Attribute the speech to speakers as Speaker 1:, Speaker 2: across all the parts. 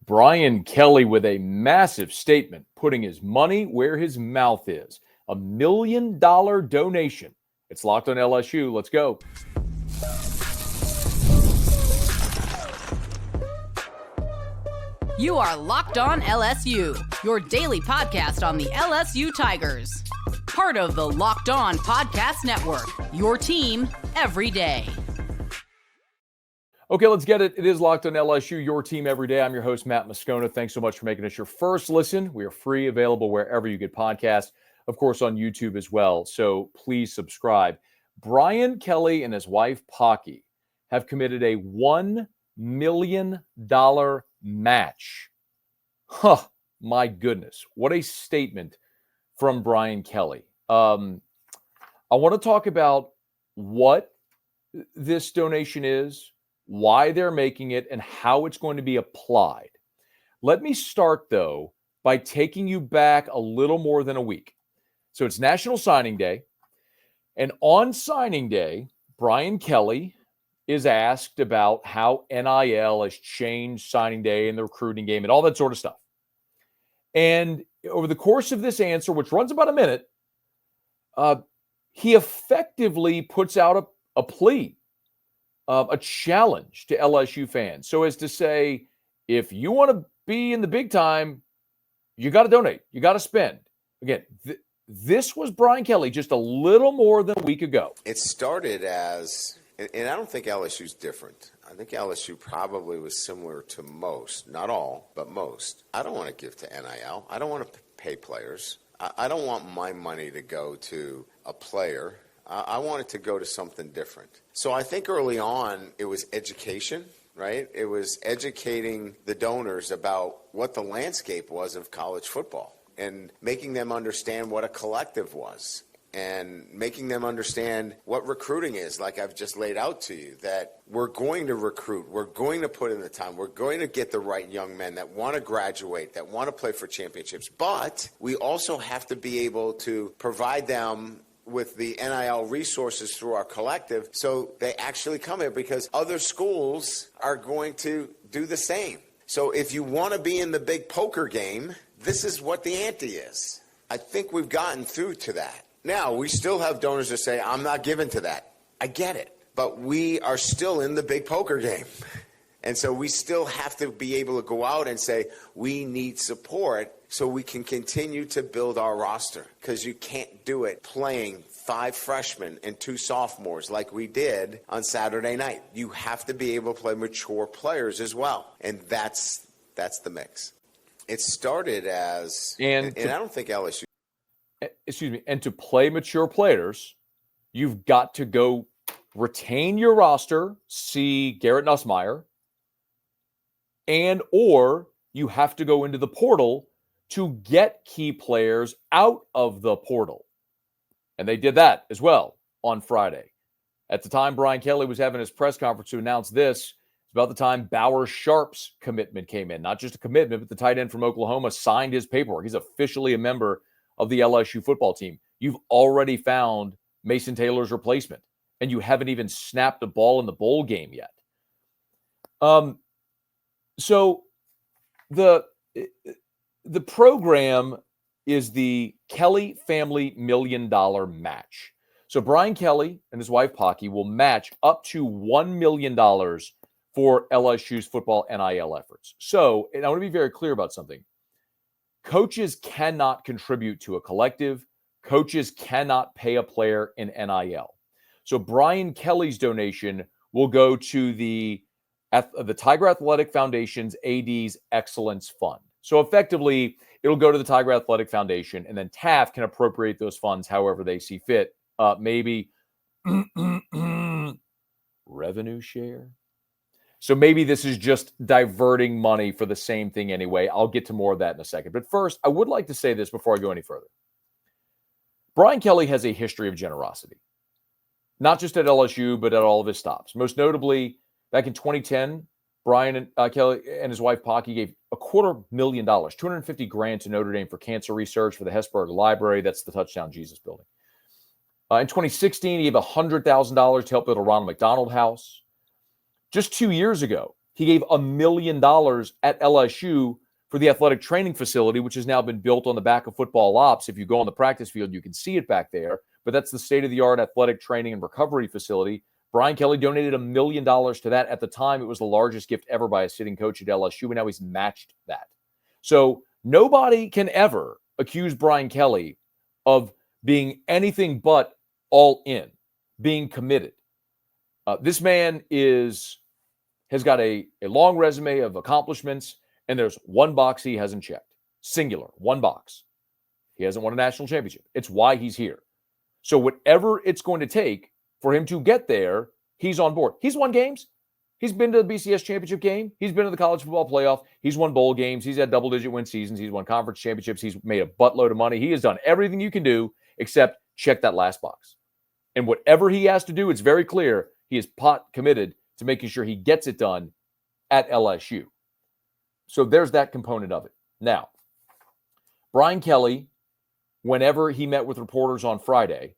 Speaker 1: Brian Kelly with a massive statement, putting his money where his mouth is. $1 million donation. It's Locked on LSU. Let's go.
Speaker 2: You are Locked on LSU, your daily podcast on the LSU Tigers. Part of the Locked On Podcast Network, your team every day.
Speaker 1: Okay, let's get it. It is Locked on LSU, your team every day. I'm your host, Matt Moscona. Thanks so much for making us your first listen. We are free, available wherever you get podcasts, of course, on YouTube as well. So please subscribe. Brian Kelly and his wife, Pocky, have committed a $1 million match. Huh, my goodness. What a statement from Brian Kelly. I want to talk about what this donation is, why they're making it, and how it's going to be applied. Let me start, though, by taking you back a little more than a week. So it's National Signing Day. And on signing day, Brian Kelly is asked about how NIL has changed signing day and the recruiting game and all that sort of stuff. And over the course of this answer, which runs about a minute, he effectively puts out a plea, a challenge to LSU fans. So as to say, if you want to be in the big time, you got to donate. You got to spend. Again, this was Brian Kelly just a little more than a week ago.
Speaker 3: It started as, and I don't think LSU's different. I think LSU probably was similar to most, not all, but most. I don't want to give to NIL. I don't want to pay players. I don't want my money to go to a player. I want it to go to something different. So I think early on it was education, right? It was educating the donors about what the landscape was of college football and making them understand what a collective was and making them understand what recruiting is, like I've just laid out to you, that we're going to recruit, we're going to put in the time, we're going to get the right young men that want to graduate, that want to play for championships, but we also have to be able to provide them with the NIL resources through our collective so they actually come here, because other schools are going to do the same. So if you want to be in the big poker game, this is what the ante is. I think we've gotten through to that. Now, we still have donors that say, I'm not giving to that. I get it. But we are still in the big poker game. And so we still have to be able to go out and say, we need support so we can continue to build our roster. Because you can't do it playing 5 freshmen and 2 sophomores like we did on Saturday night. You have to be able to play mature players as well. And that's the mix. It started as, and I don't think LSU.
Speaker 1: Excuse me. And to play mature players, you've got to go retain your roster, see Garrett Nussmeier, and or you have to go into the portal to get key players out of the portal. And they did that as well on Friday. At the time Brian Kelly was having his press conference to announce this, it's about the time Bauer Sharp's commitment came in. Not just a commitment, but the tight end from Oklahoma signed his paperwork. He's officially a member of the LSU football team. You've already found Mason Taylor's replacement, and you haven't even snapped a ball in the bowl game yet. So the program is the Kelly Family $1 million match. So Brian Kelly and his wife Pocky will match up to $1 million for LSU's football NIL efforts. So, and I want to be very clear about something. Coaches cannot contribute to a collective. Coaches cannot pay a player in NIL. So Brian Kelly's donation will go to the Tiger Athletic Foundation's AD's Excellence Fund. So effectively, it'll go to the Tiger Athletic Foundation, and then TAF can appropriate those funds however they see fit. Maybe revenue share. So maybe this is just diverting money for the same thing anyway. I'll get to more of that in a second. But first, I would like to say this before I go any further. Brian Kelly has a history of generosity, not just at LSU, but at all of his stops. Most notably, back in 2010, Brian Kelly and his wife Pocky gave $250,000, $250,000 to Notre Dame for cancer research for the Hesburgh Library. That's the Touchdown Jesus building. In 2016, he gave $100,000 to help build a Ronald McDonald House. Just 2 years ago, He gave $1 million at LSU for the athletic training facility, which has now been built on the back of football ops. If you go on the practice field, you can see it back there. But that's the state-of-the-art athletic training and recovery facility. Brian Kelly donated $1 million to that. At the time, it was the largest gift ever by a sitting coach at LSU, and now he's matched that. So nobody can ever accuse Brian Kelly of being anything but all in, being committed. This man has got a long resume of accomplishments, and there's one box he hasn't checked. Singular, one box. He hasn't won a national championship. It's why he's here. So whatever it's going to take for him to get there, he's on board. He's won games. He's been to the BCS championship game. He's been to the college football playoff. He's won bowl games. He's had double-digit win seasons. He's won conference championships. He's made a buttload of money. He has done everything you can do except check that last box. And whatever he has to do, it's very clear he is pot committed to making sure he gets it done at LSU. So there's that component of it. Now, Brian Kelly, whenever he met with reporters on Friday,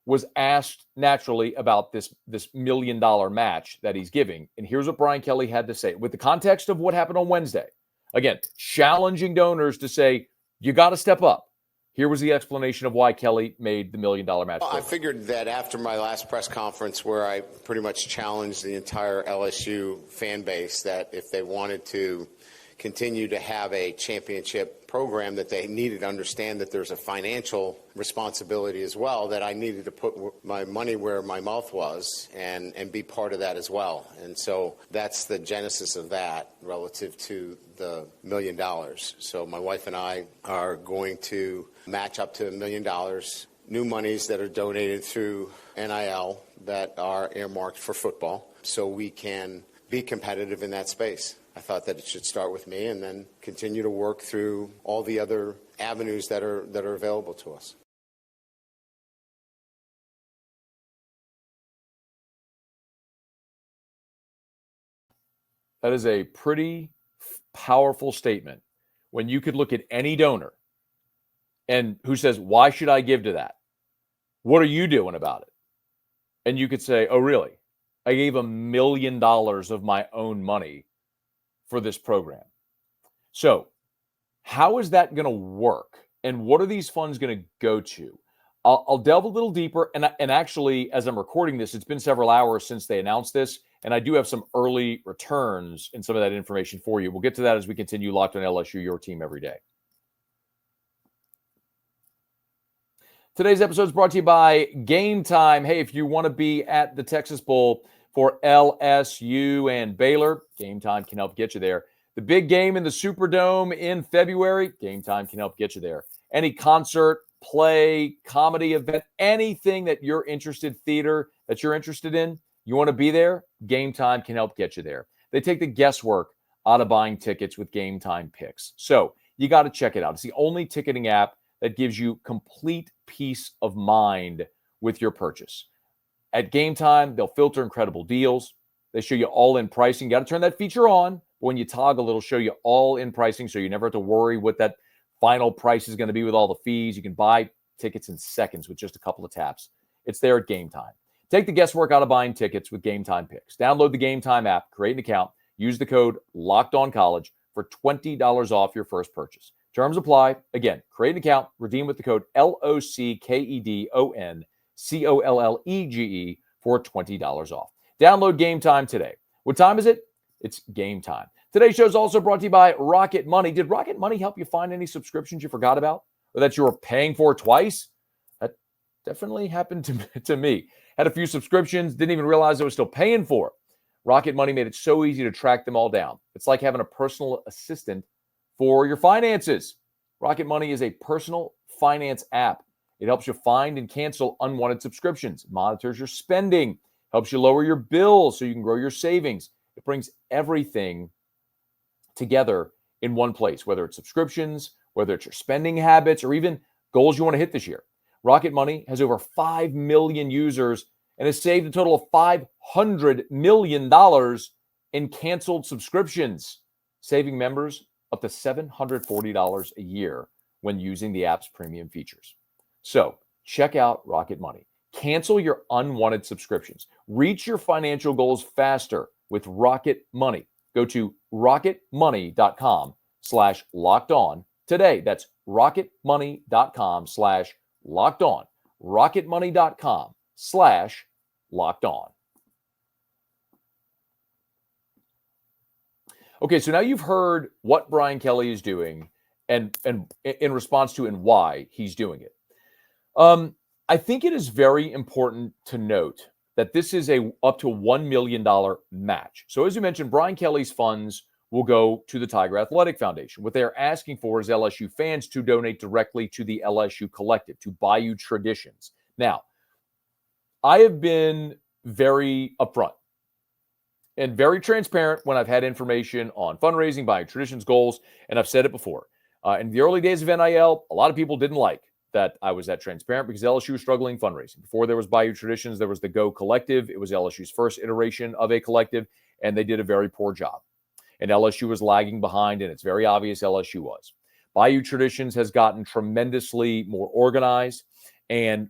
Speaker 1: was asked naturally about this $1 million match that he's giving. And here's what Brian Kelly had to say with the context of what happened on Wednesday. Again, challenging donors to say, you got to step up. Here was the explanation of why Kelly made the $1 million match.
Speaker 3: Well, I figured that after my last press conference where I pretty much challenged the entire LSU fan base that if they wanted to continue to have a championship program, that they needed to understand that there's a financial responsibility as well, that I needed to put my money where my mouth was and be part of that as well. And so that's the genesis of that relative to the $1 million. So my wife and I are going to match up to $1 million, new monies that are donated through NIL that are earmarked for football, so we can be competitive in that space. I thought that it should start with me and then continue to work through all the other avenues that are available to us.
Speaker 1: That is a pretty powerful statement when you could look at any donor and who says, why should I give to that? What are you doing about it? And you could say, oh, really? I gave $1 million of my own money for this program. So how is that going to work? And what are these funds going to go to? I'll delve a little deeper. And actually, as I'm recording this, it's been several hours since they announced this. And I do have some early returns and some of that information for you. We'll get to that as we continue Locked on LSU, your team every day. Today's episode is brought to you by Game Time. Hey, if you want to be at the Texas Bowl for LSU and Baylor, Game Time can help get you there. The big game in the Superdome in February, Game Time can help get you there. Any concert, play, comedy event, anything that you're interested, theater that you're interested in, you want to be there, Game Time can help get you there. They take the guesswork out of buying tickets with Game Time picks. So you got to check it out. It's the only ticketing app that gives you complete peace of mind with your purchase. At Game Time, they'll filter incredible deals. They show you all-in pricing. You got to turn that feature on. But when you toggle, it'll show you all-in pricing, so you never have to worry what that final price is going to be with all the fees. You can buy tickets in seconds with just a couple of taps. It's there at Game Time. Take the guesswork out of buying tickets with Game Time picks. Download the Game Time app, create an account, use the code LOCKEDONCollege for $20 off your first purchase. Terms apply. Again, create an account, redeem with the code LOCKEDONCOLLEGE for $20 off. Download Game Time today. What time is it? It's game time. Today's show is also brought to you by Rocket Money. Did Rocket Money help you find any subscriptions you forgot about or that you were paying for twice? That definitely happened to me. Had a few subscriptions, didn't even realize I was still paying for it. Rocket Money made it so easy to track them all down. It's like having a personal assistant for your finances. Rocket Money is a personal finance app. It helps you find and cancel unwanted subscriptions, monitors your spending, helps you lower your bills so you can grow your savings. It brings everything together in one place, whether it's subscriptions, whether it's your spending habits, or even goals you want to hit this year. Rocket Money has over 5 million users and has saved a total of $500 million in canceled subscriptions, saving members up to $740 a year when using the app's premium features. So check out Rocket Money. Cancel your unwanted subscriptions. Reach your financial goals faster with Rocket Money. Go to rocketmoney.com/locked-on today. That's rocketmoney.com/locked-on. rocketmoney.com/locked-on. Okay, so now you've heard what Brian Kelly is doing and in response to and why he's doing it. I think it is very important to note that this is a up to $1 million match. So as you mentioned, Brian Kelly's funds will go to the Tiger Athletic Foundation. What they're asking for is LSU fans to donate directly to the LSU Collective, to Bayou Traditions. Now, I have been very upfront and very transparent when I've had information on fundraising, Bayou Traditions goals, and I've said it before. In the early days of NIL, a lot of people didn't like that I was that transparent because LSU was struggling fundraising. Before there was Bayou Traditions, there was the Go Collective. It was LSU's first iteration of a collective, and they did a very poor job. And LSU was lagging behind, and it's very obvious LSU was. Bayou Traditions has gotten tremendously more organized, and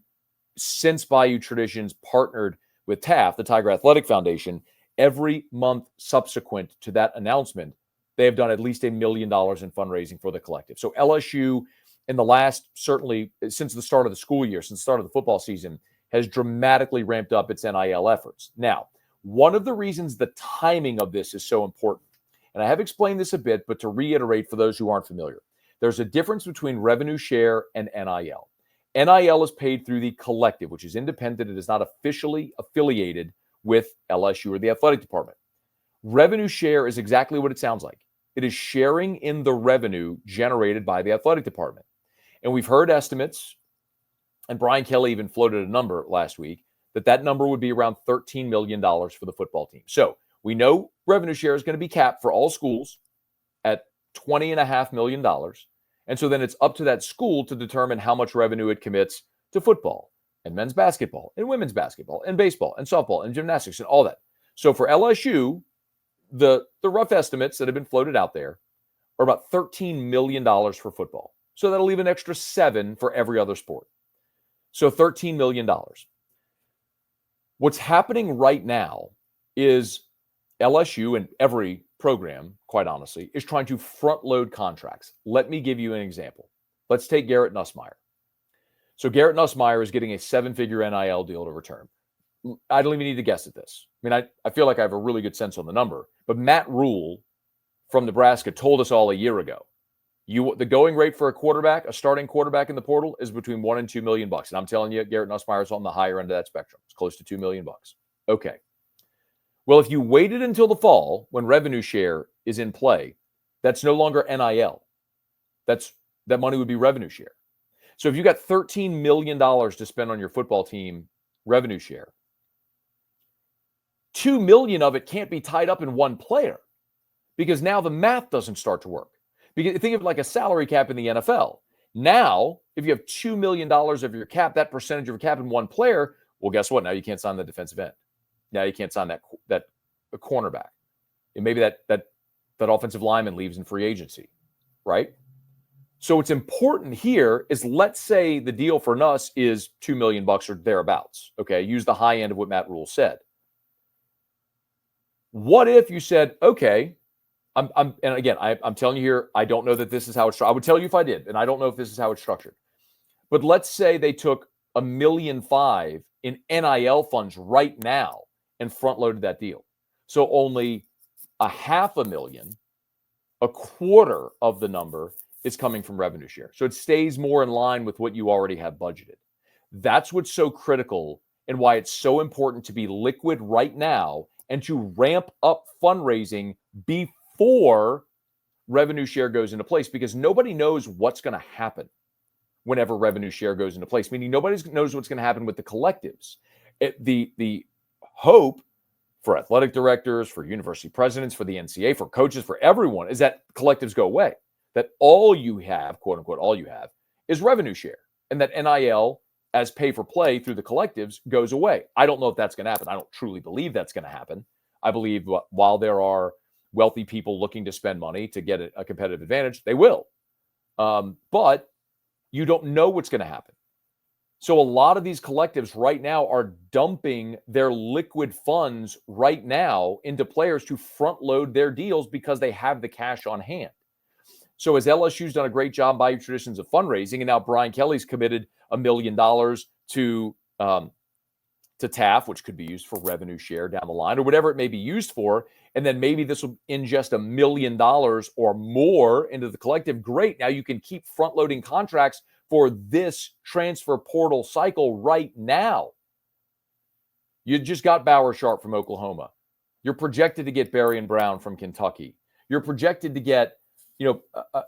Speaker 1: since Bayou Traditions partnered with TAF, the Tiger Athletic Foundation, every month subsequent to that announcement, they have done at least $1 million in fundraising for the collective. So LSU, in the last, certainly since the start of the school year, since the start of the football season, has dramatically ramped up its NIL efforts. Now, one of the reasons the timing of this is so important, and I have explained this a bit, but to reiterate for those who aren't familiar, there's a difference between revenue share and NIL. NIL is paid through the collective, which is independent. It is not officially affiliated with LSU or the athletic department. Revenue share is exactly what it sounds like. It is sharing in the revenue generated by the athletic department. And we've heard estimates, and Brian Kelly even floated a number last week, that number would be around $13 million for the football team. So we know revenue share is going to be capped for all schools at $20.5 million. And so then it's up to that school to determine how much revenue it commits to football and men's basketball and women's basketball and baseball and softball and gymnastics and all that. So for LSU, the rough estimates that have been floated out there are about $13 million for football. So that'll leave an extra $7 million for every other sport. So $13 million. What's happening right now is LSU and every program, quite honestly, is trying to front load contracts. Let me give you an example. Let's take Garrett Nussmeier. So Garrett Nussmeier is getting a 7-figure NIL deal to return. I don't even need to guess at this. I mean, I feel like I have a really good sense on the number, but Matt Rule from Nebraska told us all a year ago, the going rate for a quarterback, a starting quarterback in the portal, is between $1 and $2 million. And I'm telling you, Garrett Nussmeier is on the higher end of that spectrum. It's close to $2 million. Okay. Well, if you waited until the fall when revenue share is in play, that's no longer NIL. That money would be revenue share. So if you got $13 million to spend on your football team revenue share, $2 million of it can't be tied up in one player because now the math doesn't start to work. Because think of it like a salary cap in the NFL. Now, if you have $2 million of your cap, that percentage of your cap in one player, well, guess what? Now you can't sign the defensive end. Now you can't sign that a cornerback. And maybe that offensive lineman leaves in free agency, right? So what's important here is, let's say the deal for Nuss is $2 million or thereabouts. Okay, use the high end of what Matt Rule said. What if you said, okay, and again, I'm telling you here, I don't know that this is how it's. I would tell you if I did, and I don't know if this is how it's structured. But let's say they took $1.5 million in NIL funds right now and front loaded that deal. So only $500,000, a quarter of the number, is coming from revenue share. So it stays more in line with what you already have budgeted. That's what's so critical and why it's so important to be liquid right now and to ramp up fundraising before revenue share goes into place, because nobody knows what's going to happen whenever revenue share goes into place, meaning nobody knows what's going to happen with the collectives. The hope for athletic directors, for university presidents, for the NCAA, for coaches, for everyone is that collectives go away, that all you have, quote unquote, all you have is revenue share, and that NIL as pay for play through the collectives goes away. I don't know if that's going to happen. I don't truly believe that's going to happen. I believe while there are wealthy people looking to spend money to get a competitive advantage, they will. But you don't know what's going to happen. So a lot of these collectives right now are dumping their liquid funds right now into players to front load their deals because they have the cash on hand. So as LSU's done a great job by traditions of fundraising, and now Brian Kelly's committed $1 million to TAF, which could be used for revenue share down the line or whatever it may be used for. And then maybe this will ingest $1 million or more into the collective. Great. Now you can keep front loading contracts for this transfer portal cycle right now. You just got Bauer Sharp from Oklahoma. You're projected to get Berrien Brown from Kentucky. You're projected to get,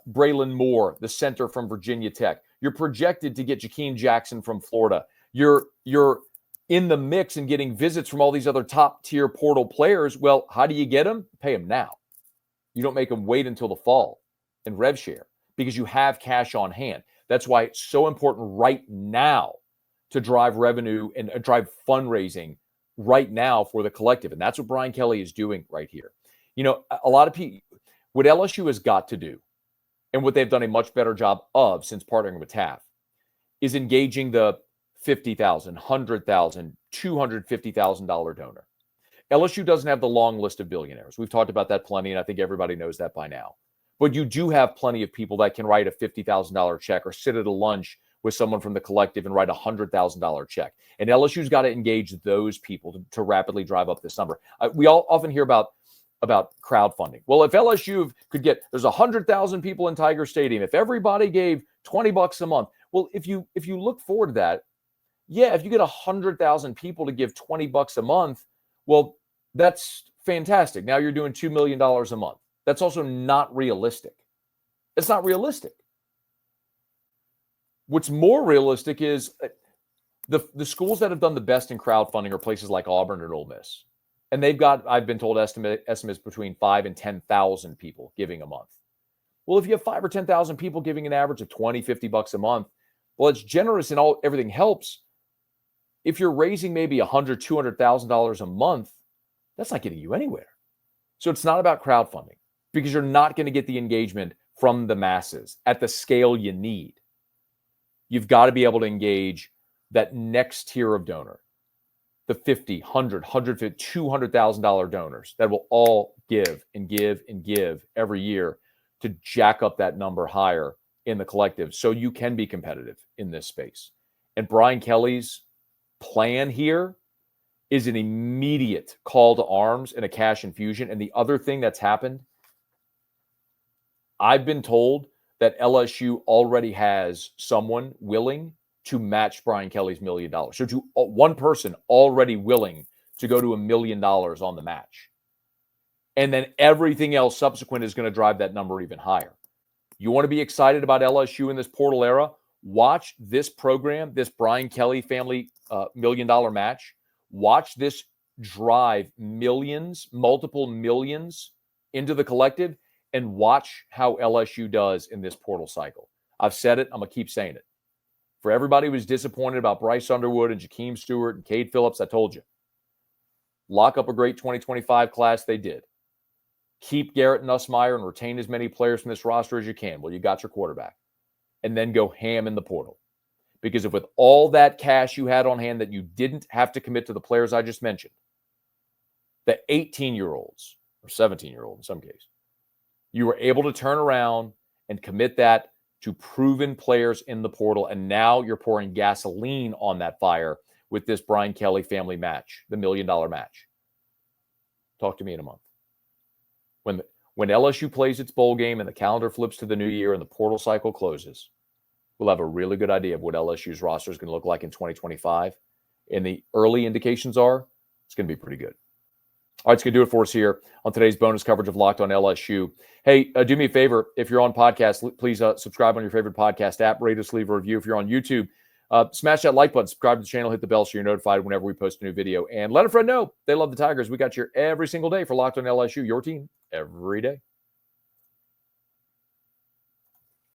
Speaker 1: Braylon Moore, the center from Virginia Tech. You're projected to get Jakeem Jackson from Florida. You're in the mix and getting visits from all these other top-tier portal players. Well, how do you get them? Pay them now. You don't make them wait until the fall and rev share because you have cash on hand. That's why it's so important right now to drive revenue and drive fundraising right now for the collective. And that's what Brian Kelly is doing right here. A lot of people, what LSU has got to do, and what they've done a much better job of since partnering with TAF, is engaging the $50,000, $100,000, $250,000 donor. LSU doesn't have the long list of billionaires. We've talked about that plenty, and I think everybody knows that by now. But you do have plenty of people that can write a $50,000 check or sit at a lunch with someone from the collective and write a $100,000 check. And LSU's got to engage those people to rapidly drive up this number. We all often hear about crowdfunding. Well, if LSU could get, there's 100,000 people in Tiger Stadium. If everybody gave $20 a month, well, if you look forward to that, yeah, if you get 100,000 people to give $20 a month, well, that's fantastic. Now you're doing $2 million a month. That's also not realistic. It's not realistic. What's more realistic is the schools that have done the best in crowdfunding are places like Auburn and Ole Miss. And they've got, I've been told, estimates between 5,000 and 10,000 people giving a month. Well, if you have 5,000 or 10,000 people giving an average of $20, $50 a month, well, it's generous and everything helps. If you're raising maybe $100,000, $200,000 a month, that's not getting you anywhere. So it's not about crowdfunding because you're not going to get the engagement from the masses at the scale you need. You've got to be able to engage that next tier of donor, the $50,000, $100,000, $150,000, $200,000 donors that will all give and give and give every year to jack up that number higher in the collective so you can be competitive in this space. And Brian Kelly's plan here is an immediate call to arms and a cash infusion. And the other thing that's happened, I've been told that LSU already has someone willing to match Brian Kelly's $1 million. So to one person already willing to go to $1 million on the match. And then everything else subsequent is going to drive that number even higher. You want to be excited about LSU in this portal era? Watch this program, this Brian Kelly family $1 million match. Watch this drive millions, multiple millions into the collective, and watch how LSU does in this portal cycle. I've said it. I'm going to keep saying it. For everybody who was disappointed about Bryce Underwood and Jakeem Stewart and Cade Phillips, I told you. Lock up a great 2025 class. They did. Keep Garrett Nussmeier and retain as many players from this roster as you can. Well, you got your quarterback. And then go ham in the portal. Because if with all that cash you had on hand that you didn't have to commit to the players I just mentioned, the 18-year-olds or 17-year-olds in some case, you were able to turn around and commit that to proven players in the portal. And now you're pouring gasoline on that fire with this Brian Kelly family match, the $1 million match. Talk to me in a month. When LSU plays its bowl game and the calendar flips to the new year and the portal cycle closes, we'll have a really good idea of what LSU's roster is going to look like in 2025. And the early indications are it's going to be pretty good. All right, it's going to do it for us here on today's bonus coverage of Locked on LSU. Hey, do me a favor. If you're on podcast, please subscribe on your favorite podcast app. Rate us, leave a review. If you're on YouTube, smash that like button, subscribe to the channel, hit the bell so you're notified whenever we post a new video. And let a friend know they love the Tigers. We got you every single day for Locked on LSU, your team every day.